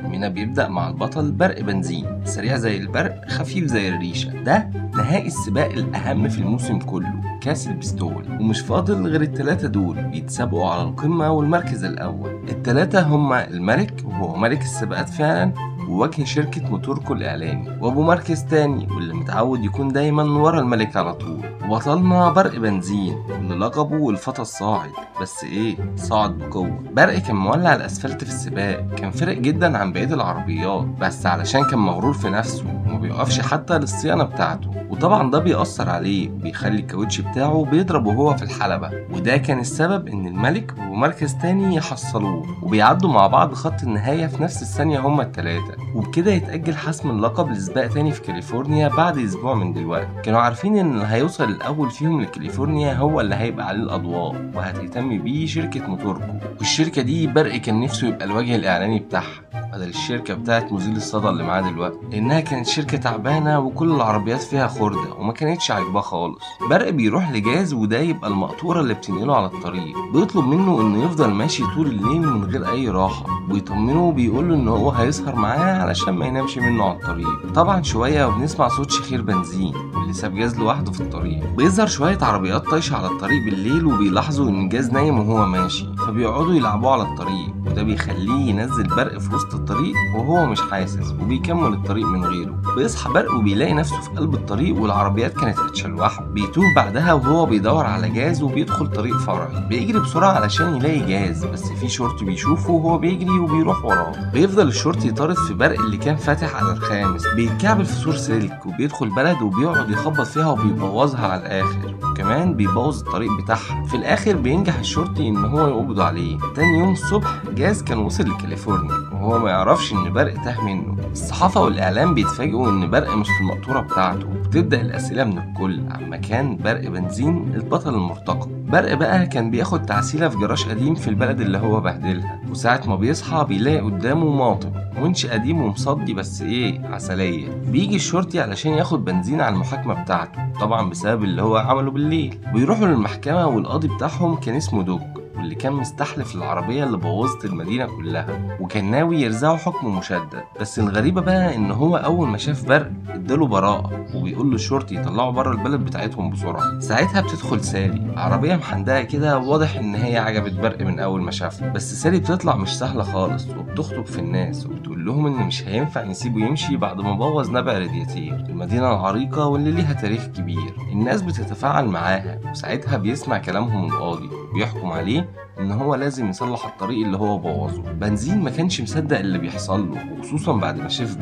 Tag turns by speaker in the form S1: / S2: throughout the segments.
S1: مينا بيبدأ مع البطل برق بنزين سريع زي البرق خفيف زي الريشة. ده نهائي السباق الأهم في الموسم كله، كاس البستول، ومش فاضل غير التلاتة دول بيتسابقوا على القمة والمركز الأول. التلاتة هما الملك وهو ملك السباقات فعلا ووجه شركة موتوركو الإعلاني، وأبو مركز تاني واللي متعود يكون دايما ورا الملك على طول، وبطلنا برق بنزين واللي لقبه الفتى الصاعد، بس صاعد بقوة. برق كان مولع الأسفلت في السباق، كان فارق جدا عن بقية العربيات، بس علشان كان مغرور في نفسه وما بيقفش حتى للصيانة بتاعته، وطبعا ده بيأثر عليه وبيخلي الكاوتش بتاعه بيضرب وهو في الحلبة، وده كان السبب إن الملك ومركز تاني يحصلوه وبيعدوا مع بعض خط النهاية في نفس الثانية هما التلاتة، وبكده يتأجل حسم اللقب لسباق تاني في كاليفورنيا بعد أسبوع من دلوقتي. كانوا عارفين إن اللي هيوصل الأول فيهم لكاليفورنيا هو اللي هيبقى عليه الأضواء وهتهتم بيه شركة موتوركو، والشركة دي برق كان نفسه يبقى الوجه الإعلاني بتاعها بدل الشركة بتاعت مزيل الصدى اللي معاه دلوقتي، لأنها كانت شركة تعبانة وكل العربيات فيها خردة وما كانتش عاجباه خالص. برق بيروح لجاز وده يبقى المقطورة اللي بتنقله على الطريق، بيطلب منه إنه يفضل ماشي طول الليل من غير أي راحة، ويطمنه وبيقوله إن هو هيسهر معاه علشان ما ينامش منه على الطريق. طبعا شوية وبنسمع صوت شخير بنزين اللي ساب جاز لوحده في الطريق. بيظهر شوية عربيات طايشة على الطريق بالليل وبيلاحظوا إن جاز نايم وهو ماشي، فبيقعدوا يلعبوا على الطريق، وده بيخليه ينزل برق في وسط الطريق وهو مش حاسس وبيكمل الطريق من غيره. بيصحى برق وبيلاقي نفسه في قلب الطريق والعربيات كانت هتشلوحه. بيتوه بعدها وهو بيدور على جاز وبيدخل طريق فرعي، بيجري بسرعة علشان يلاقي جاز، بس في شرطي بيشوفه وهو بيجري وبيروح وراه. بيفضل الشرطي يطارد في برق اللي كان فاتح على الخامس، بيتكعبل في سور سلك وبيدخل بلد وبيقعد يخبط فيها وبيبوظها على الآخر، وكمان بيبوظ الطريق بتاعها. في الآخر بينجح الشرطي إن هو يقبض عليه. تاني يوم الصبح جاز كان وصل لكاليفورنيا وهو ما يعرفش إن برق تاه منه. الصحافة والإعلام بيتفاجئوا إن برق مش في المقطورة بتاعته، وبتبدأ الأسئلة من الكل عن مكان برق بنزين البطل المرتقب. برق بقى كان بياخد تعسيلة في جراج قديم في البلد اللي هو بهدلها، وساعة ما بيصحى بيلاقي قدامه ماطم ونش قديم ومصدي بس عسلية. بيجي الشرطي علشان ياخد بنزين على المحاكمة بتاعته، طبعا بسبب اللي هو عمله بالليل. بيروحوا للمحكمة والقاضي بتاعهم كان اسمه دوج، واللي كان مستحلف العربية اللي بوظت المدينة كلها، وكان ناوي يرزعه حكم مشدد. بس الغريبة بقى ان هو اول ما شاف برق اداله براءة، وبيقول له الشرطي يطلعوا بره البلد بتاعتهم بسرعة. ساعتها بتدخل سالي، عربية محندقة كده، واضح ان هي عجبت برق من اول ما شافها. بس سالي بتطلع مش سهلة خالص وبتخطب في الناس وبتقول لهم ان مش هينفع نسيبه يمشي بعد ما بوظ نبع رادياتير المدينة العريقة واللي ليها تاريخ كبير. الناس بتتفاعل معاها، وساعتها بيسمع كلامهم القاضي ويحكم عليه ان هو لازم يصلح الطريق اللي هو بوظه. بنزين ما كانش مصدق اللي بيحصل له، وخصوصا بعد ما شاف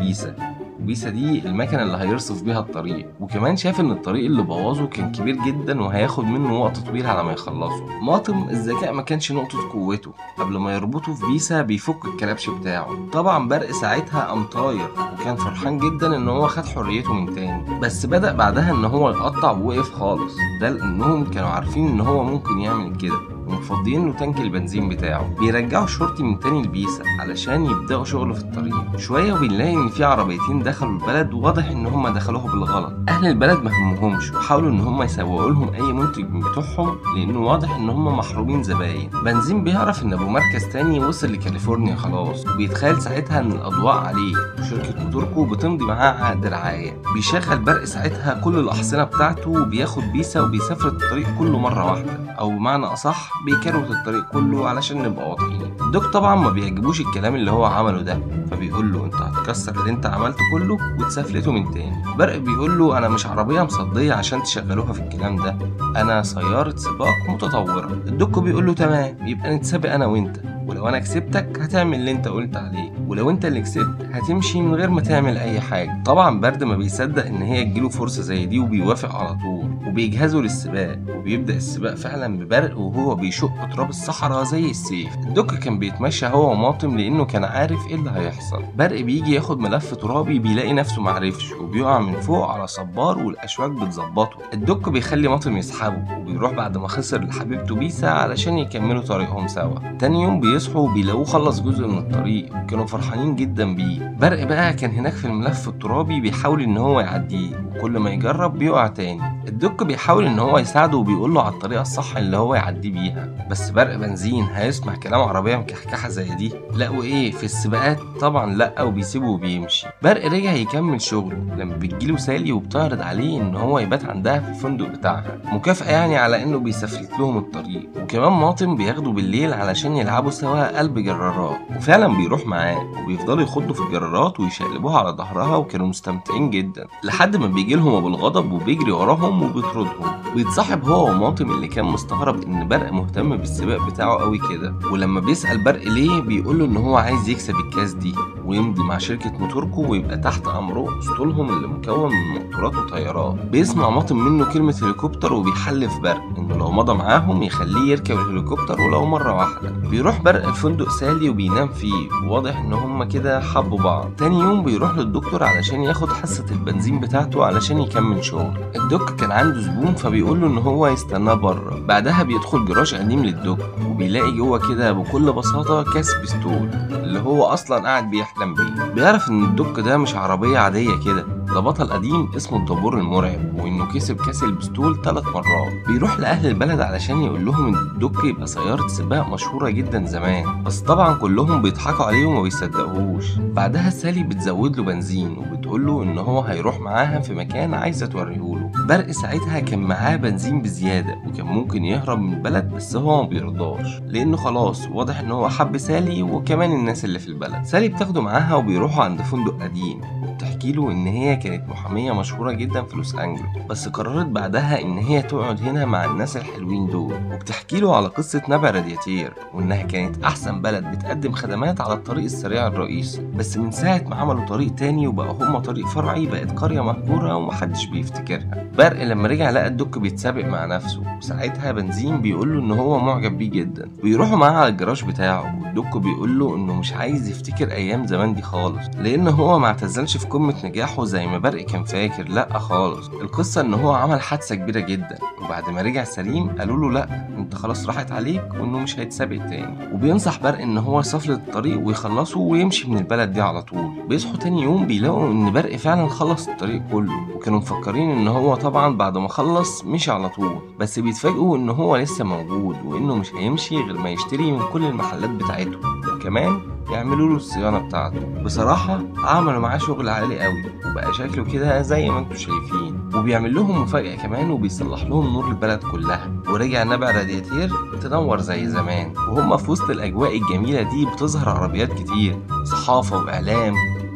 S1: بيسا دي المكنة اللي هيرصف بيها الطريق، وكمان شاف ان الطريق اللي بوظه كان كبير جدا وهياخد منه وقت طويل على ما يخلصه. ماطم الذكاء ما كانش نقطة قوته، قبل ما يربطه في بيسا بيفك الكلبش بتاعه. طبعا برق ساعتها قام طاير وكان فرحان جدا ان هو خد حريته من تاني، بس بدأ بعدها ان هو يقطع ووقف خالص، ده لانهم كانوا عارفين ان هو ممكن يعمل كده ومفضيين له تانك البنزين بتاعه. بيرجعوا الشرطي من تاني لبيسا علشان يبدأوا شغله في الطريق. شوية وبنلاقي ان في عربيتين دخلوا البلد، وواضح ان هم دخلوها بالغلط. اهل البلد ما همهمش وحاولوا ان هم يسوقوا لهم اي منتج من بتوعهم، لانه واضح ان هم محرومين زباين. بنزين بيعرف ان ابو مركز تاني وصل لكاليفورنيا خلاص، وبيتخيل ساعتها ان الاضواء عليه وشركة موتوركو بتمضي معاه عقد رعاية. بيشغل برق ساعتها كل الاحصنة بتاعته وبياخد بيسا وبيسافر الطريق كله مرة واحدة، او بمعنى اصح بيكروت الطريق كله علشان نبقى واضحين. الدوك طبعا ما بيعجبوش الكلام اللي هو عمله ده، فبيقول له انت هتكسر اللي انت عملته كله وتسافلته من تاني. برق بيقول له انا مش عربيه مصديه عشان تشغلوها في الكلام ده، انا سياره سباق متطوره. الدوك بيقول له تمام، يبقى نتسابق انا وانت، ولو انا كسبتك هتعمل اللي انت قلت عليه، ولو انت اللي كسبت هتمشي من غير ما تعمل اي حاجه. طبعا برد ما بيصدق ان هي تجيله فرصه زي دي وبيوافق على طول، وبيجهزوا للسباق. وبيبدا السباق فعلا ببرق وهو بيشق تراب الصحراء زي السيف. الدوك كان بيتمشى هو وماطم لانه كان عارف ايه اللي هيحصل. برق بيجي ياخد ملف ترابي بيلاقي نفسه معرفش، وبيقع من فوق على صبار والاشواك بتظبطه. الدوك بيخلي ماطم يسحبه، وبيروح بعد ما خسر لحبيبته بيسا علشان يكملوا طريقهم سوا. تاني يوم بيصحوا بيلاقوه خلص جزء من الطريق، وكانوا فرحانين جدا بيه. برق بقى كان هناك في الملف الترابي بيحاول ان هو يعديه، وكل ما يجرب بيقع تاني. الدك بيحاول ان هو يساعده وبيقول له على الطريقه الصح اللي هو يعدي بيها، بس برق بنزين هيسمع كلام عربيه مكحكحه زي دي؟ لا، وايه في السباقات طبعا لا، وبيسيبه وبيمشي. برق رجع يكمل شغله لما بتجيله سالي وبتعرض عليه ان هو يبات عندها في الفندق بتاعها، مكافأة يعني على انه بيسفلت لهم الطريق. وكمان ماطم بياخده بالليل علشان يلعبوا سوا قلب جرارات، وفعلا بيروح معاه وبيفضلوا يخضوا في الجرارات ويشقلبوها على ظهرها، وكانوا مستمتعين جدا لحد ما بيجي لهم ابو الغضب وبيجري وراهم وبيطردهم. بيتصاحب هو وماطم اللي كان مستغرب ان برق مهتم بالسباق بتاعه قوي كده، ولما بيسأل برق ليه بيقول له ان هو عايز يكسب الكاس دي ويمضي مع شركة موتوركو ويبقى تحت امره اسطولهم اللي مكون من موتورات وطيارات. بيسمع ماطم منه كلمة هليكوبتر وبيحلف برق انه لو مضى معاهم يخليه يركب الهليكوبتر ولو مرة واحدة. بيروح برق الفندق سالي وبينام فيه، وواضح ان هما كده حبوا بعض. تاني يوم بيروح للدكتور علشان ياخد حصة البنزين بتاعته علشان يكمل شغل. الدك كان عنده زبون فبيقول له ان هو يستناه بره. بعدها بيدخل جراج قديم للدك وبيلاقي جوه كده بكل بساطة كاس بيستول اللي هو اصلا قاعد بيحلم بيه. بيعرف ان الدك ده مش عربية عادية كده، ده بطل قديم اسمه الدبور المرعب، وانه كسب كاس البستول 3 مرات. بيروح لاهل البلد علشان يقول لهم ان الدك يبقى سيارة سباق مشهورة جدا زمان، بس طبعا كلهم بيضحكوا عليه وما بيصدقوهوش. بعدها سالي بتزود له بنزين وبتقول له ان هو هيروح معاها في مكان عايزة توريهوله. برق ساعتها كان معاه بنزين بزيادة وكان ممكن يهرب من البلد، بس هو ما بيرضاش لانه خلاص واضح ان هو حب سالي وكمان الناس اللي في البلد. سالي بتاخده معاها وبيروحوا عند فندق قديم، وبتحكي له ان هي كانت محامية مشهورة جدا في لوس أنجلوس، بس قررت بعدها ان هي تقعد هنا مع الناس الحلوين دول. وبتحكي له على قصة نبع رادياتير وانها كانت احسن بلد بتقدم خدمات على الطريق السريع الرئيسي، بس من ساعة ما عملوا طريق تاني وبقى هما طريق فرعي بقت قرية مهجورة ومحدش بيفتكرها. برق لما رجع لقى الدك بيتسابق مع نفسه، وساعتها بنزين بيقول له ان هو معجب بيه جدا. بيروحوا معاه على الجراج بتاعه، والدك بيقول له انه مش عايز يفتكر ايام زمان دي خالص، لان هو ما اعتزلش في قمة نجاحه زي ما برق كان فاكر. لا خالص، القصة ان هو عمل حادثة كبيرة جدا، وبعد ما رجع سليم قالوا له لا انت خلاص راحت عليك وانه مش هيتسابق تاني. وبينصح برق ان هو يصفلت الطريق ويخلصه ويمشي من البلد دي على طول. بيصحوا تاني يوم بيلاقوا ان برق فعلا خلص الطريق كله، وكانوا مفكرين ان هو طبعا بعد ما خلص مشي على طول، بس بيتفاجئوا ان هو لسه موجود وانه مش هيمشي غير ما يشتري من كل المحلات بتاعته، وكمان يعملوا له الصيانة بتاعته. بصراحة عملوا معاه شغل عالي قوي، وبقى شكله كده زي ما انتوا شايفين، وبيعمل لهم مفاجأة كمان وبيصلح لهم نور البلد كلها، ورجع نبع رادياتير تنور زي زمان. وهم في وسط الأجواء الجميلة دي بتظهر عربيات كتير، صحافة وإعلام،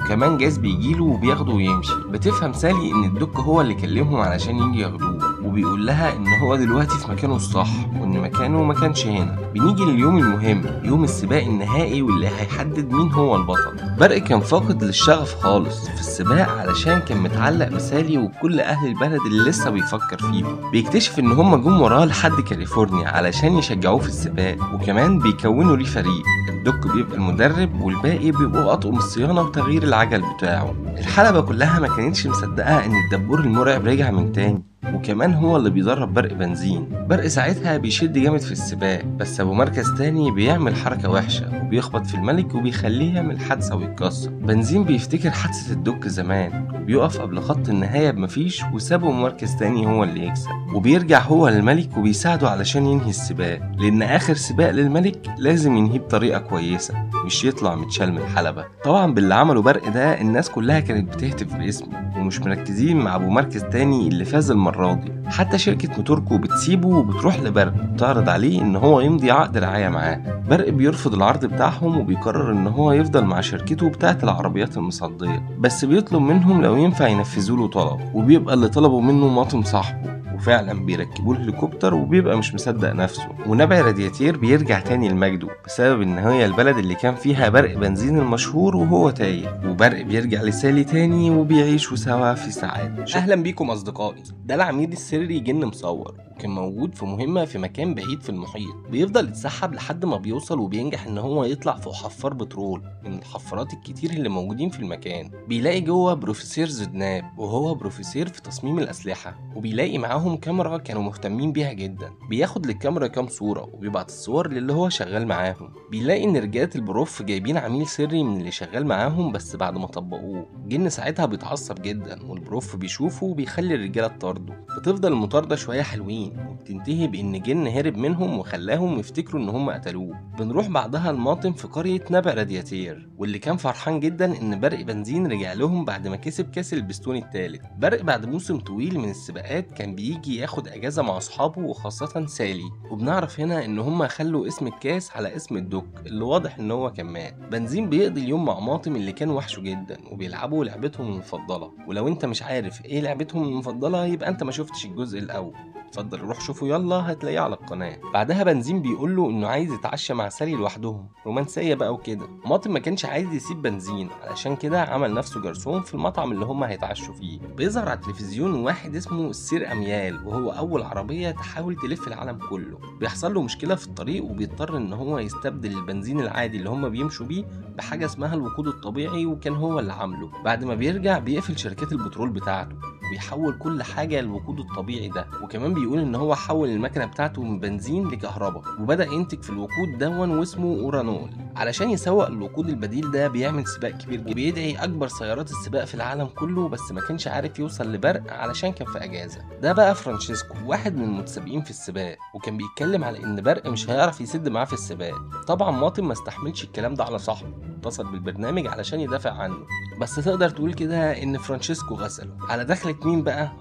S1: كمان جاز بيجيله وبياخده ويمشي. بتفهم سالي ان الدك هو اللي كلمهم علشان يجي ياخدوه، وبيقول لها ان هو دلوقتي في مكانه الصح وان مكانه ما كانش هنا. بنيجي لليوم المهم، يوم السباق النهائي واللي هيحدد مين هو البطل. برق كان فاقد للشغف خالص في السباق علشان كان متعلق بسالي وكل اهل البلد اللي لسه بيفكر فيهم. بيكتشف ان هم جم وراه لحد كاليفورنيا علشان يشجعوه في السباق، وكمان بيكونوا ليه فريق. الدك بيبقى المدرب والباقي بيبقوا اطقم الصيانه وتغيير العجل بتاعه. الحلبة كلها ما كانتش مصدقة ان الدبور المرعب رجع من تاني، وكمان هو اللي بيدرب برق بنزين. برق ساعتها بيشد جامد في السباق، بس ابو مركز تاني بيعمل حركة وحشة وبيخبط في الملك وبيخليه يعمل حادثة ويتكسر. بنزين بيفتكر حادثة الدك زمان وبيقف قبل خط النهاية بمفيش، وسابه مركز تاني هو اللي يكسب. وبيرجع هو للملك وبيساعده علشان ينهي السباق، لان اخر سباق للملك لازم ينهيه بطريقة كويسة مش يطلع متشال من الحلبة. طبعا باللي عمله برق ده الناس كلها كانت بتهتف باسمه ومش مركزين مع ابو مركز تاني اللي فاز المرة دي. حتى شركة موتوركو بتسيبه وبتروح لبرق تعرض عليه ان هو يمضي عقد رعاية معاه. برق بيرفض العرض بتاعهم وبيقرر ان هو يفضل مع شركته بتاعة العربيات المصدية، بس بيطلب منهم لو ينفع ينفذوا له طلب، وبيبقى اللي طلبوا منه ماطم صاحبه، وفعلا بيركبوه الهليكوبتر وبيبقى مش مصدق نفسه. ونبع رادياتير بيرجع تاني لمجده بسبب ان هي البلد اللي كان فيها برق بنزين المشهور وهو تايه. وبرق بيرجع لسالي تاني وبيعيشوا سوا في سعادة. اهلا بيكم اصدقائي، ده العميد السري جن مصور، وكان موجود في مهمة في مكان بعيد في المحيط. بيفضل يتسحب لحد ما بيوصل وبينجح ان هو يطلع فوق حفار بترول من الحفارات الكتير اللي موجودين في المكان. بيلاقي جوه بروفيسور زدناب وهو بروفيسور في تصميم الأسلحة، وبيلاقي معاهم كاميرا كانوا مهتمين بيها جدا. بياخد للكاميرا كام صورة وبيبعت الصور للي هو شغال معاهم. بيلاقي ان رجالة البروف جايبين عميل سري من اللي شغال معاهم بس بعد ما طبقوه. جن ساعتها بيتعصب جدا والبروف بيشوفه وبيخلي الرجالة تطارده. بتفضل المطاردة شوية حلوين وبتنتهي بان جن هرب منهم وخلاهم يفتكروا ان هم قتلوه. بنروح بعدها الماطم في قرية نبع رادياتير، واللي كان فرحان جدا ان برق بنزين رجع لهم بعد ما كسب كاس البستون الثالث. برق بعد موسم طويل من السباقات كان بيجي ياخد اجازة مع اصحابه وخاصة سالي، وبنعرف هنا ان هم خلوا اسم الكاس على اسم الدوك اللي واضح ان هو كان مات. بنزين بيقضي اليوم مع ماطم اللي كان وحشه جدا وبيلعبوا لعبتهم المفضلة، ولو انت مش عارف ايه لعبتهم المفضلة يبقى انت ما شفتش الجزء الاول. اتفضل روح شوفه يلا هتلاقيه على القناه. بعدها بنزين بيقول له انه عايز يتعشى مع سالي لوحدهم، رومانسيه بقى وكده. ماطم ما كانش عايز يسيب بنزين علشان كده عمل نفسه جرسون في المطعم اللي هم هيتعشوا فيه. بيظهر على التلفزيون واحد اسمه السير اميال، وهو اول عربيه تحاول تلف العالم كله. بيحصل له مشكله في الطريق وبيضطر ان هو يستبدل البنزين العادي اللي هم بيمشوا بيه بحاجه اسمها الوقود الطبيعي، وكان هو اللي عامله. بعد ما بيرجع بيقفل شركات البترول بتاعته وبيحول كل حاجه للوقود الطبيعي ده، وكمان بيقول ان هو حول المكنه بتاعته من بنزين لكهرباء وبدا ينتج في الوقود دون واسمه اورانول. علشان يسوق الوقود البديل ده بيعمل سباق كبير جدا، بيدعي اكبر سيارات السباق في العالم كله، بس ما كانش عارف يوصل لبرق علشان كان في اجازه. ده بقى فرانشيسكو واحد من المتسابقين في السباق، وكان بيتكلم على ان برق مش هيعرف يسد معاه في السباق. طبعا ماطم ما استحملش الكلام ده على صاحبه، اتصل بالبرنامج علشان يدافع عنه، بس تقدر تقول كده ان فرانشيسكو غسله. على دخلة مين بقى؟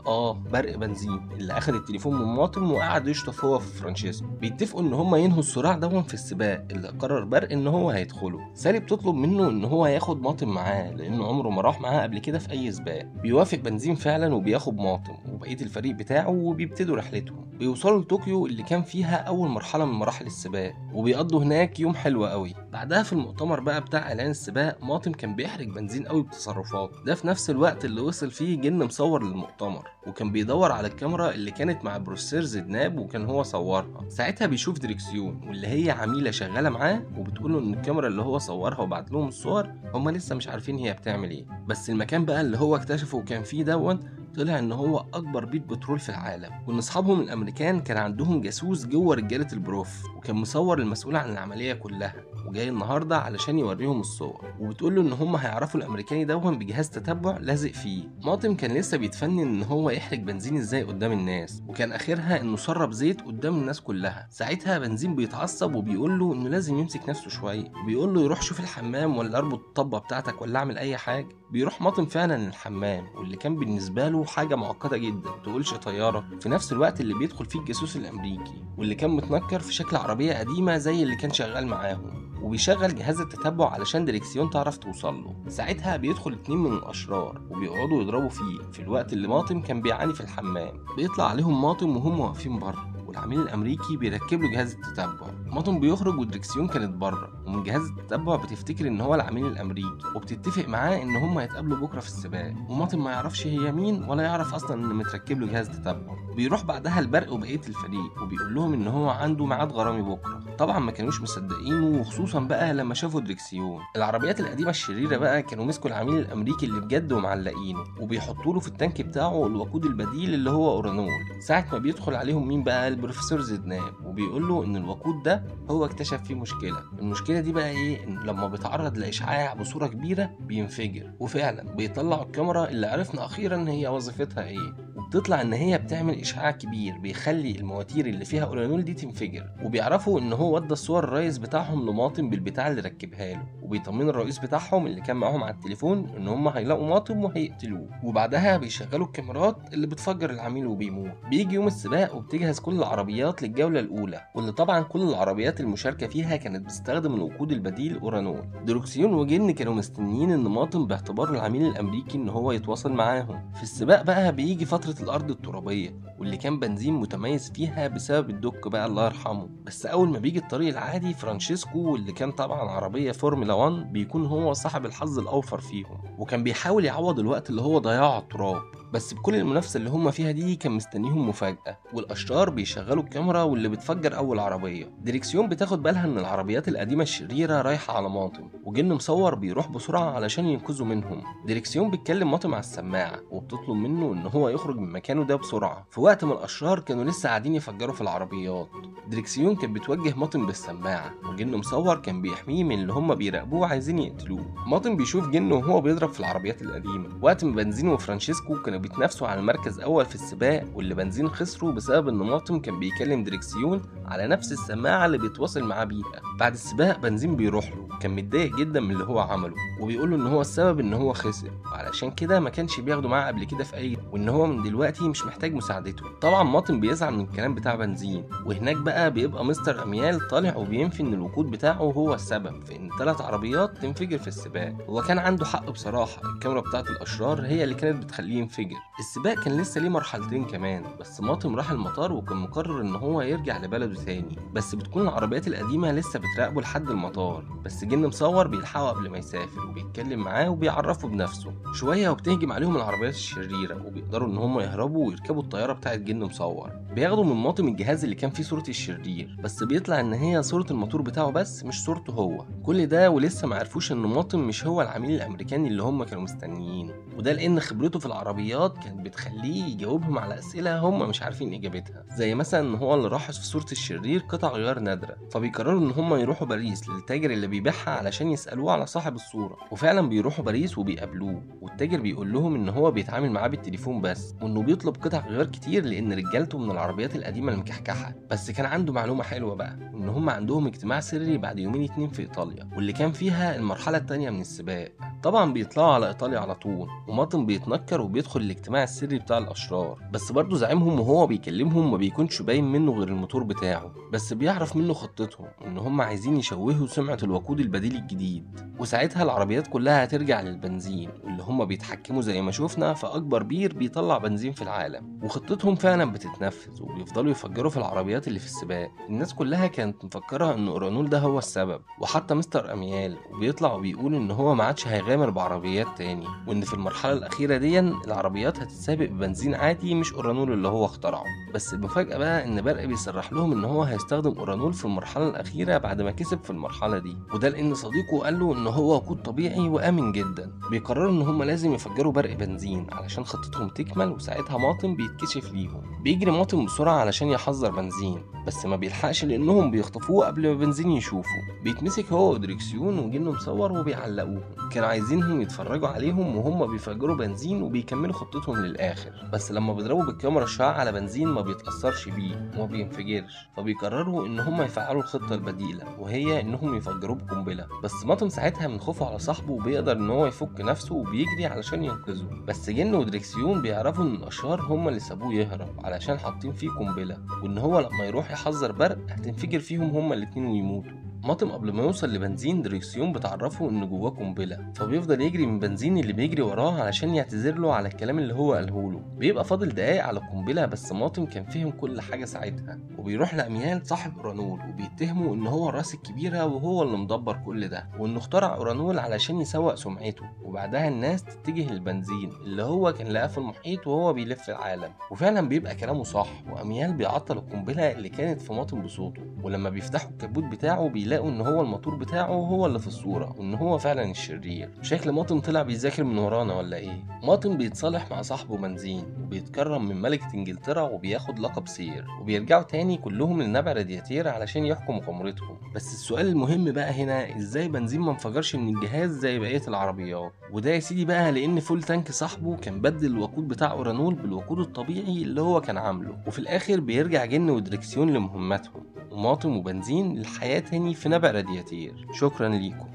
S1: برق بنزين اللي اخد التليفون من ماطم وقعد يشطف هو في فرانشيسكو. بيتفقوا ان هم ينهوا الصراع دون في السباق اللي قرر برق ان هو هيدخله. سالي بتطلب منه ان هو ياخد ماطم معاه لانه عمره ما راح معاه قبل كده في اي سباق. بيوافق بنزين فعلا وبياخد ماطم وبقيه الفريق بتاعه وبيبتدوا رحلتهم. بيوصلوا لطوكيو اللي كان فيها اول مرحله من مراحل السباق، وبيقضوا هناك يوم حلو قوي. بعدها في المؤتمر بقى بتاع اعلان السباق ماطم كان بيحرق بنزين قوي بتصرفاته. ده في نفس الوقت اللي وصل فيه جن مصور للمؤتمر، وكان بيدور على الكاميرا اللي كانت مع بروفيسور زدناب وكان هو صورها. ساعتها بيشوف دريكسيون واللي هي عميله شغاله معاه وبتقوله ان الكاميرا اللي هو صورها وبعت لهم الصور هم لسه مش عارفين هي بتعمل ايه. بس المكان بقى اللي هو اكتشفه وكان فيه دون طلع ان هو اكبر بيت بترول في العالم، وان اصحابهم الامريكان كان عندهم جاسوس جوه رجاله البروف وكان مصور المسؤول عن العمليه كلها وجاي النهارده علشان يوريهم الصور. وبتقول له ان هم هيعرفوا الامريكاني دون بجهاز تتبع لازق فيه. ماطم كان لسه بيتفنن ان هو يحرق بنزين ازاي قدام الناس، وكان اخرها انه سرب زيت قدام الناس كلها. ساعتها بنزين بيتعصب وبيقول له انه لازم يمسك نفسه شويه، وبيقول له يروح شوف الحمام ولا اربط الطبه بتاعتك ولا اعمل اي حاجه. بيروح ماطم فعلا الحمام، واللي كان بالنسبه له حاجه معقده جدا تقولش طياره، في نفس الوقت اللي بيدخل فيه الجاسوس الامريكي واللي كان متنكر في شكل عربيه قديمه زي اللي كان شغال معاهم، وبيشغل جهاز التتبع علشان دريكسيون تعرف توصل له. ساعتها بيدخل 2 من الاشرار وبيقعدوا يضربوا فيه في الوقت اللي ماطم كان بيعاني في الحمام. بيطلع عليهم ماطم وهم واقفين بره، والعميل الامريكي بيركب له جهاز التتبع. ماطم بيخرج ودريكسيون كانت بره، ومن جهاز التتبع بتفتكر ان هو العميل الامريكي وبتتفق معاه ان هم هيتقابلوا بكره في السباق، وماطم ما يعرفش هي مين ولا يعرف اصلا ان متركب له جهاز تتبع. بيروح بعدها البرق وبقيه الفريق وبيقول لهم ان هو عنده ميعاد غرامي بكره. طبعا ما كانوش مصدقينه، وخصوصا بقى لما شافوا دريكسيون. العربيات القديمه الشريره بقى كانوا مسكوا العميل الامريكي اللي بجد ومعلقينه وبيحطوا له في التانك بتاعه الوقود البديل اللي هو اورانول. ساعه ما بيدخل عليهم مين بقى؟ البروفيسور زدناب، وبيقول له ان الوقود ده هو اكتشف فيه مشكله. المشكله دي بقى ايه؟ إن لما بيتعرض لاشعاع بصوره كبيره بينفجر، وفعلا بيطلع الكاميرا اللي عرفنا اخيرا هي وظيفتها ايه، وبتطلع ان هي بتعمل اشعاع كبير بيخلي المواتير اللي فيها اورانول دي تنفجر. وبيعرفوا ان هو ودى الصور الرئيس بتاعهم لماطم بالبتاع اللي ركبها له، وبيطمن الرئيس بتاعهم اللي كان معاهم على التليفون ان هم هيلاقوا ماطم وهيقتلوه. وبعدها بيشغلوا الكاميرات اللي بتفجر العميل وبيموت. بيجي يوم السباق وبتجهز كل العربيات للجوله الاولى، واللي طبعا كل العربيات المشاركه فيها كانت بتستخدم الوقود البديل اورانول. ديركسيون وجن كانوا مستنيين ان ماطم باعتباره العميل الامريكي ان هو يتواصل معاهم. في السباق بقى بيجي فترة الارض الترابية واللي كان بنزين متميز فيها بسبب الدك بقى الله يرحمه. بس اول ما بيجي الطريق العادي فرانشيسكو واللي كان طبعا عربية فورمولا 1 بيكون هو صاحب الحظ الاوفر فيهم، وكان بيحاول يعوض الوقت اللي هو ضيعه على التراب. بس بكل المنافسة اللي هم فيها دي كان مستنيهم مفاجأة، والأشرار بيشغلوا الكاميرا واللي بتفجر أول عربية. ديريكسيون بتاخد بالها إن العربيات القديمة الشريرة رايحة على ماطم، وجن مصور بيروح بسرعة علشان ينقذوا منهم. ديريكسيون بتكلم ماطم على السماعة وبتطلب منه إن هو يخرج من مكانه ده بسرعة في وقت ما الأشرار كانوا لسه قاعدين يفجروا في العربيات. ديريكسيون كانت بتوجه ماطم بالسماعة، وجن مصور كان بيحميه من اللي هم بيراقبوه عايزين يقتلوه. ماطم بيشوف جن وهو بيضرب في العربيات القديمة وقت ما بنزين وفرانشيسكو كانوا بيتنافسوا على المركز اول في السباق، واللي بنزين خسروا بسبب ان ماطم كان بيكلم ديريكسيون على نفس السماعه اللي بيتواصل معاه بيها. بعد السباق بنزين بيروح له، كان متضايق جدا من اللي هو عمله وبيقول له ان هو السبب ان هو خسر، وعلشان كده ما كانش بياخده معاه قبل كده في اي، وان هو من دلوقتي مش محتاج مساعدته. طبعا ماطم بيزعل من الكلام بتاع بنزين، وهناك بقى بيبقى مستر اميال طالع وبينفي ان الوقود بتاعه هو السبب في ان 3 عربيات تنفجر في السباق. هو كان عنده حق بصراحه، الكاميرا بتاعت الاشرار هي اللي كانت بتخليه ينفجر. السباق كان لسه ليه مرحلتين كمان، بس ماطم راح المطار وكان مقرر ان هو يرجع لبلده تاني، بس بتكون العربيات القديمه لسه بتراقبه لحد المطار. بس جن مصور بيلحقه قبل ما يسافر وبيتكلم معاه وبيعرفه بنفسه شويه، وبتهجم عليهم العربيات الشريره وبيقدروا ان هم يهربوا ويركبوا الطياره بتاعت جن مصور. بياخدوا من ماطم الجهاز اللي كان فيه صوره الشرير، بس بيطلع ان هي صوره الموتور بتاعه بس مش صورته هو. كل ده ولسه ما عرفوش ان ماطم مش هو العميل الامريكاني اللي هم كانوا مستنيينه، وده لان خبرته في العربيات كانت بتخليه يجاوبهم على اسئله هم مش عارفين اجابتها، زي مثلا ان هو اللي راحت في صوره الشرير قطع غيار نادره. فبيقرروا ان هم يروحوا باريس للتاجر اللي بيبيعها علشان يسالوه على صاحب الصوره، وفعلا بيروحوا باريس وبيقابلوه، والتاجر بيقول لهم ان هو بيتعامل معاه بالتليفون بس، وانه بيطلب قطع غيار كتير لان رجالته من العربيات القديمه المكحكحه. بس كان عنده معلومه حلوه بقى، ان هم عندهم اجتماع سري بعد يومين 2 في ايطاليا، واللي كان فيها المرحله الثانيه من السباق. طبعا بيطلعوا على ايطاليا على طول، وماطم بيتنكر وبيدخل الاجتماع السري بتاع الاشرار، بس برضه زعيمهم وهو بيكلمهم ما بيكونش باين منه غير الموتور بتاعه، بس بيعرف منه خطتهم ان هم عايزين يشوهوا سمعه الوقود البديل الجديد، وساعتها العربيات كلها هترجع للبنزين، واللي هم بيتحكموا زي ما شفنا في اكبر بير بيطلع بنزين في العالم. وخطتهم فعلا بتتنفذ وبيفضلوا يفجروا في العربيات اللي في السباق. الناس كلها كانت مفكره ان اورانول ده هو السبب، وحتى مستر اميال وبيطلع وبيقول ان هو ما عادش هيغامر بعربيات تاني، وان في المرحله الاخيره دي العربيات هتتسابق ببنزين عادي مش اورانول اللي هو اخترعه. بس المفاجاه بقى ان برق بيصرح لهم ان هو هيستخدم اورانول في المرحله الاخيره بعد ما كسب في المرحله دي، وده لان صديقه قال له ان هو وقود طبيعي وامن جدا. بيقرروا ان هم لازم يفجروا برق بنزين علشان خطتهم تكمل، وساعتها ماطم بيتكشف ليهم. بيجري ماطم بسرعه علشان يحذر بنزين، بس ما بيلحقش لانهم بيخطفوه قبل ما بنزين يشوفه. بيتمسك هو ودريكسيون وجنه مصور وبيعلقوه، كانوا عايزينهم يتفرجوا عليهم وهم بيفجروا بنزين وبيكملوا خطتهم للاخر. بس لما بيضربوا بالكاميرا الشعاع على بنزين ما بيتاثرش بيه وما بينفجرش، فبيقرروا ان هم يفعلوا الخطه البديله، وهي انهم يفجروه بقنبله. بس ماطم ساعتها من خوفه على صاحبه بيقدر ان هو يفك نفسه وبيجري علشان ينقذه، بس جن ودريكسيون بيعرفوا ان الاشرار هم اللي سابوه يهرب علشان حاطين فيه قنبله، وان هو لما يروح يحذر برق هتنفجر فيهم هما الاتنين ويموتوا. ماطم قبل ما يوصل لبنزين دريكسيون بتعرفه ان جواه قنبله، فبيفضل يجري من بنزين اللي بيجري وراه علشان يعتذر له على الكلام اللي هو قاله له. بيبقى فاضل دقايق على القنبله، بس ماطم كان فهم كل حاجه ساعتها، وبيروح لاميال صاحب اورانول وبيتهمه ان هو الراس الكبيره وهو اللي مدبر كل ده، وانه اخترع اورانول علشان يسوق سمعته. وبعدها الناس تتجه للبنزين اللي هو كان لقاه في المحيط وهو بيلف العالم، وفعلا بيبقى كلامه صح، واميال بيعطل القنبله اللي كانت في ماطم بصوته. ولما بيفتحوا الكبوت بتاعه بيلاقوا ان هو الموتور بتاعه هو اللي في الصوره، وان هو فعلا الشرير. شكل ماطم طلع بيذاكر من ورانا ولا ايه؟ ماطم بيتصالح مع صاحبه بنزين وبيتكرم من ملكه انجلترا وبياخد لقب سير، وبيرجعوا تاني كلهم لنبع رادياتير علشان يحكوا مغامرتهم. بس السؤال المهم بقى هنا، ازاي بنزين ما انفجرش من الجهاز زي بقيه العربيات؟ وده يا سيدي بقى لان فول تانك صاحبه كان بدل الوقود بتاع اورانول بالوقود الطبيعي اللي هو كان عامله. وفي الاخر بيرجع جن ودريكسيون لمهمتهم، وماطم وبنزين للحياه تاني في نبع رادياتير. شكرا ليكم.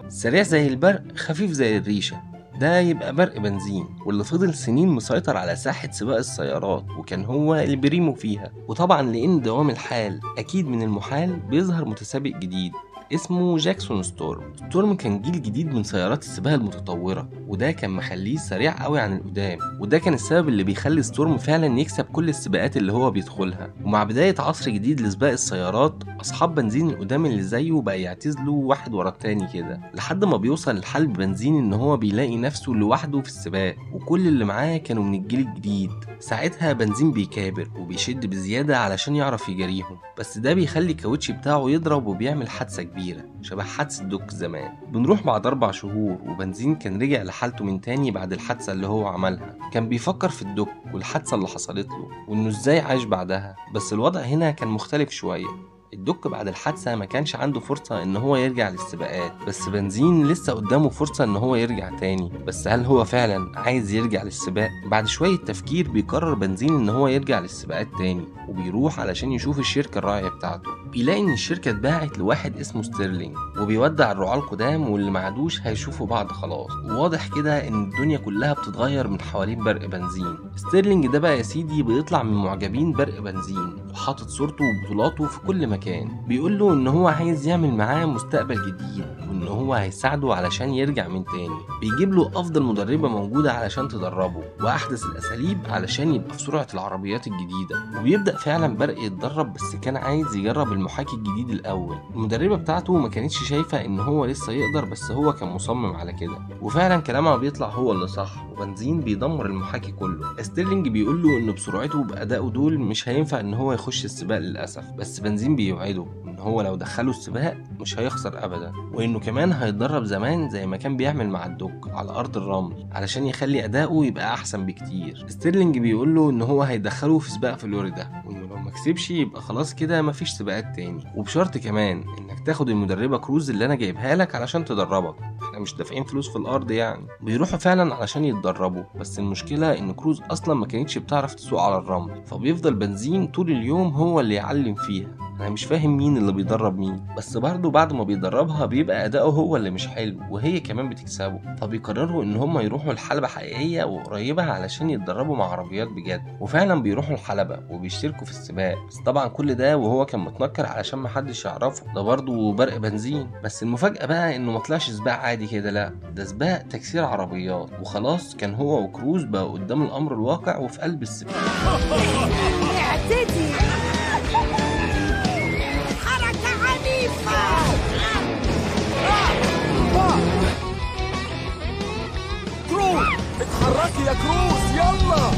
S1: سريع زي البرق، خفيف زي الريشه، ده يبقى برق بنزين، واللي فضل سنين مسيطر على ساحة سباق السيارات وكان هو البريمو فيها. وطبعا لأن دوام الحال أكيد من المحال بيظهر متسابق جديد اسمه جاكسون ستورم. ستورم كان جيل جديد من سيارات السباق المتطورة، وده كان مخليه سريع قوي عن القدام، وده كان السبب اللي بيخلي ستورم فعلا يكسب كل السباقات اللي هو بيدخلها. ومع بداية عصر جديد لسباق السيارات، أصحاب بنزين القدام اللي زيه بقى يعتزلوا واحد ورا التاني كده، لحد ما بيوصل لحال بنزين إن هو بيلاقي نفسه لوحده في السباق، وكل اللي معاه كانوا من الجيل الجديد. ساعتها بنزين بيكابر وبيشد بزيادة علشان يعرف يجاريهم، بس ده بيخلي الكاوتش بتاعه يضرب وبيعمل حادثة كبيرة شبه حادثة دوك زمان. بنروح بعد 4 شهور وبنزين كان رجع لحالته من تاني بعد الحادثة اللي هو عملها. كان بيفكر في الدوك والحادثة اللي حصلت له وإنه إزاي عاش بعدها، بس الوضع هنا كان مختلف شوية. الدوك بعد الحادثة ما كانش عنده فرصة ان هو يرجع للسباقات، بس بنزين لسه قدامه فرصة ان هو يرجع تاني. بس هل هو فعلا عايز يرجع للسباق؟ بعد شوية تفكير بيقرر بنزين ان هو يرجع للسباقات تاني، وبيروح علشان يشوف الشركة الراعية بتاعته. بيلاقي ان الشركة اتباعت لواحد اسمه ستيرلينج، وبيودع الرعاة القدام واللي معدوش هيشوفوا بعض خلاص. وواضح كده ان الدنيا كلها بتتغير من حوالين برق بنزين. ستيرلينج ده بقى يا سيدي بيطلع من معجبين برق بنزين، وحاطط صورته وبطولاته في كل مكان. بيقول له ان هو عايز يعمل معاه مستقبل جديد، وان هو هيساعده علشان يرجع من تاني. بيجيب له افضل مدربة موجودة علشان تدربه، واحدث الاساليب علشان يبقى في سرعة العربيات الجديدة. وبيبدأ فعلا برق يتدرب، بس كان عايز يجرب المحاكي الجديد الاول. المدربة بتاعته ما كانتش شايفة ان هو لسه يقدر، بس هو كان مصمم على كده، وفعلا كلامها بيطلع هو اللي صح، وبنزين بيدمر المحاكي كله. ستيرلينج بيقول له انه بسرعته وبأدائه دول مش هينفع ان هو يخش السباق للاسف، بس بنزين بيوعده ان هو لو دخله السباق مش هيخسر ابدا، وانه كمان هيتدرب زمان زي ما كان بيعمل مع الدوك على ارض الرمل علشان يخلي اداؤه يبقى احسن بكتير. ستيرلينج بيقول له ان هو هيدخله في سباق فلوريدا، وانه لو ما كسبش يبقى خلاص كده مفيش سباقات تاني، وبشرط كمان انك تاخد المدربة كروز اللي انا جايبها لك علشان تدربك، احنا مش دافعين فلوس في الارض يعني. بيروحوا فعلا علشان يتدربوا، بس المشكلة ان كروز اصلا ما كانتش بتعرف تسوق على الرمل، فبيفضل بنزين طول اليوم هو اللي يعلم فيها. انا مش فاهم مين اللي بيدرب مين، بس برضه بعد ما بيدربها بيبقى اداؤه هو اللي مش حلو وهي كمان بتكسبه. فبيقرروا ان هم يروحوا الحلبة حقيقية وقريبة علشان يتدربوا مع عربيات بجد، وفعلا بيروحوا الحلبة وبيشتركوا في السباق. بس طبعا كل ده وهو كان متنكر علشان محدش يعرفه، ده برضه برق بنزين. بس المفاجأة بقى انه مطلعش سباق عادي كده، لا ده سباق تكسير عربيات. وخلاص كان هو وكروز بقى قدام الامر الواقع وفي قلب السباق.
S2: كروز اتحركي يا كروز، يلا.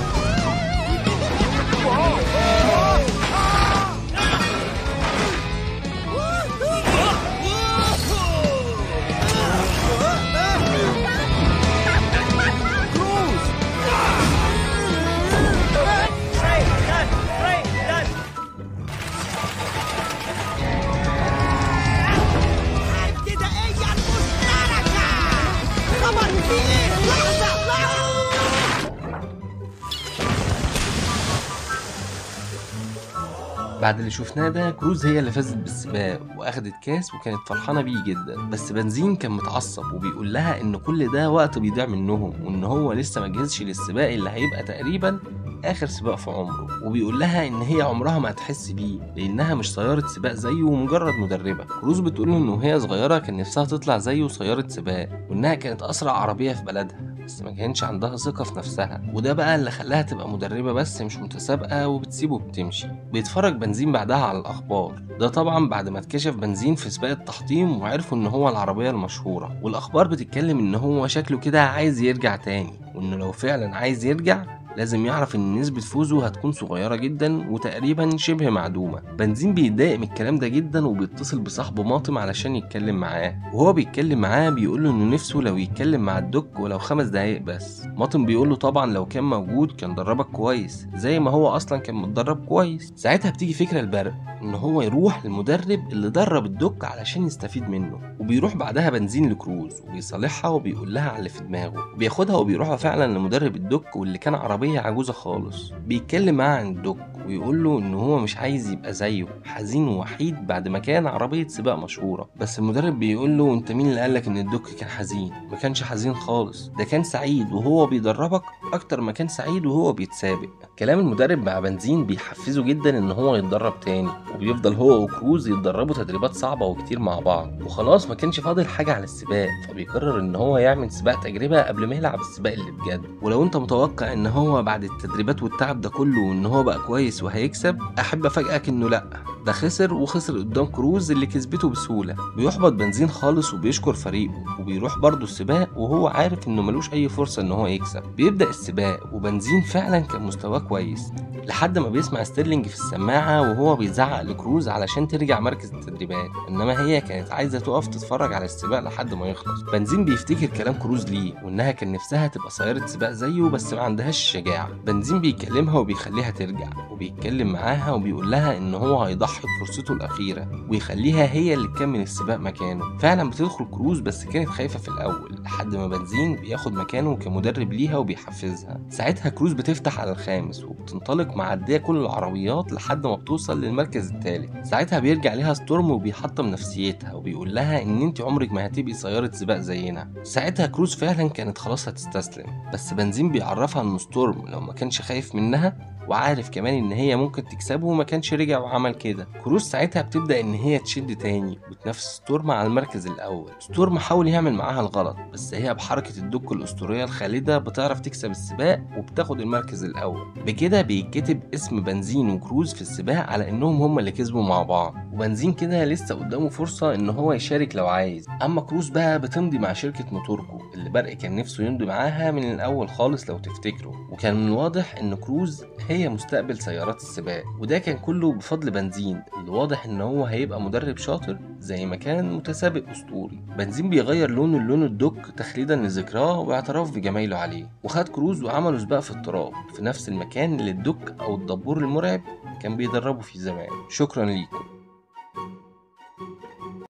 S1: بعد اللي شفناه ده، كروز هي اللي فازت بالسباق واخدت كاس وكانت فرحانه بيه جدا. بس بنزين كان متعصب وبيقول لها ان كل ده وقت بيضيع منهم، وان هو لسه ما جهزش للسباق اللي هيبقى تقريبا اخر سباق في عمره. وبيقول لها ان هي عمرها ما هتحس بيه لانها مش سياره سباق زيه ومجرد مدربه. كروز بتقول له ان وهي صغيره كان نفسها تطلع زيه سياره سباق، وانها كانت اسرع عربيه في بلدها، بس ما كانش عندها ثقة في نفسها، وده بقى اللي خلاها تبقى مدربة بس مش متسابقة وبتسيبه وبتمشي. بيتفرج بنزين بعدها على الأخبار، ده طبعا بعد ما اتكشف بنزين في سباق التحطيم وعرفوا ان هو العربية المشهورة. والأخبار بتتكلم ان هو شكله كده عايز يرجع تاني، وانه لو فعلا عايز يرجع لازم يعرف ان نسبة فوزه هتكون صغيرة جدا وتقريبا شبه معدومة. بنزين بيتضايق من الكلام ده جدا وبيتصل بصاحبه ماطم علشان يتكلم معاه، وهو بيتكلم معاه بيقوله انه نفسه لو يتكلم مع الدوك ولو 5 دقايق بس. ماطم بيقوله طبعا لو كان موجود كان دربك كويس زي ما هو اصلا كان متدرب كويس. ساعتها بتيجي فكرة البرق ان هو يروح للمدرب اللي درب الدوك علشان يستفيد منه. وبيروح بعدها بنزين لكروز وبيصالحها وبيقول لها على اللي في دماغه، وبياخدها وبيروحوا فعلا لمدرب الدوك واللي كان عربية عجوزة خالص. بيتكلم معاه عن الدوك ويقول له ان هو مش عايز يبقى زيه، حزين ووحيد بعد ما كان عربية سباق مشهورة. بس المدرب بيقول له انت مين اللي قالك ان الدوك كان حزين؟ ما كانش حزين خالص، ده كان سعيد وهو بيدربك اكتر ما كان سعيد وهو بيتسابق. كلام المدرب مع بنزين بيحفزه جدا ان هو يتدرب تاني، وبيفضل هو وكروز يتدربوا تدريبات صعبة وكتير مع بعض، وخلاص ما كانش فاضل حاجة على السباق، فبيقرر ان هو يعمل سباق تجربة قبل ما يلعب السباق اللي بجد. ولو انت متوقع ان هو بعد التدريبات والتعب ده كله وان هو بقى كويس وهيكسب، احب افاجئك انه لا، ده خسر، وخسر قدام كروز اللي كسبته بسهولة. بيحبط بنزين خالص وبيشكر فريقه، وبيروح برضه السباق وهو عارف انه ملوش اي فرصة ان هو يكسب. بيبدأ السباق وبنزين فعلا كان مستواه كويس، لحد ما بيسمع ستيرلينج في السماعة وهو بيزعق لكروز علشان ترجع مركز التدريبات، انما هي كانت عايزة تقف تتفرج على السباق لحد ما يخلص. بنزين بيفتكر كلام كروز ليه وانها كان نفسها تبقى سيارة سباق زيه بس ما عندهاش الشجاعة. بنزين بيكلمها وبيخليها ترجع، وبيتكلم معاها وبيقول لها ان هو هيضحي بفرصته الأخيرة ويخليها هي اللي تكمل السباق مكانه. فعلا بتدخل كروز بس كانت خايفة في الأول، لحد ما بنزين بياخد مكانه كمدرب ليها وبيحفزها. ساعتها كروز بتفتح على الخامس وبتنطلق معدية كل العربيات لحد ما بتوصل للمركز الثالث. ساعتها بيرجع ليها ستورم وبيحطم نفسيتها وبيقول لها ان انت عمرك ما هتبقي سيارة سباق زينا. ساعتها كروز فعلا كانت خلاص هتستسلم، بس بنزين بيعرفها ان ستورم لو ما كانش خايف منها وعارف كمان ان هي ممكن تكسبه وما كانش رجع وعمل كده. كروز ساعتها بتبدا ان هي تشد تاني وتنافس ستورم على المركز الاول. ستورم حاول يعمل معاها الغلط، بس هي بحركه الدك الاسطوريه الخالده بتعرف تكسب السباق وبتاخد المركز الاول. بكده بيتكتب اسم بنزين وكروز في السباق على انهم هما اللي كسبوا مع بعض، وبنزين كده لسه قدامه فرصه ان هو يشارك لو عايز. اما كروز بقى بتمضي مع شركه موتوركو اللي برق كان نفسه يمضي معاها من الاول خالص لو تفتكروا، وكان من الواضح ان كروز هي مستقبل سيارات السباق، وده كان كله بفضل بنزين اللي واضح ان هو هيبقى مدرب شاطر زي ما كان متسابق اسطوري. بنزين بيغير لونه للون الدوك تخليدا لذكراه واعتراف بجمايله عليه، وخد كروز وعملوا سباق في التراب في نفس المكان اللي الدوك او الدبور المرعب كان بيدربوا فيه زمان. شكرا ليكم.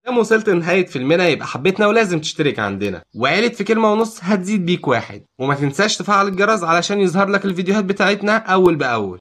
S3: لما وصلت لنهاية فيلمنا يبقى حبيتنا ولازم تشترك عندنا، وعيلة في كلمة ونص هتزيد بيك واحد، وما تنساش تفعل الجرس علشان يظهر لك الفيديوهات بتاعتنا أول بأول.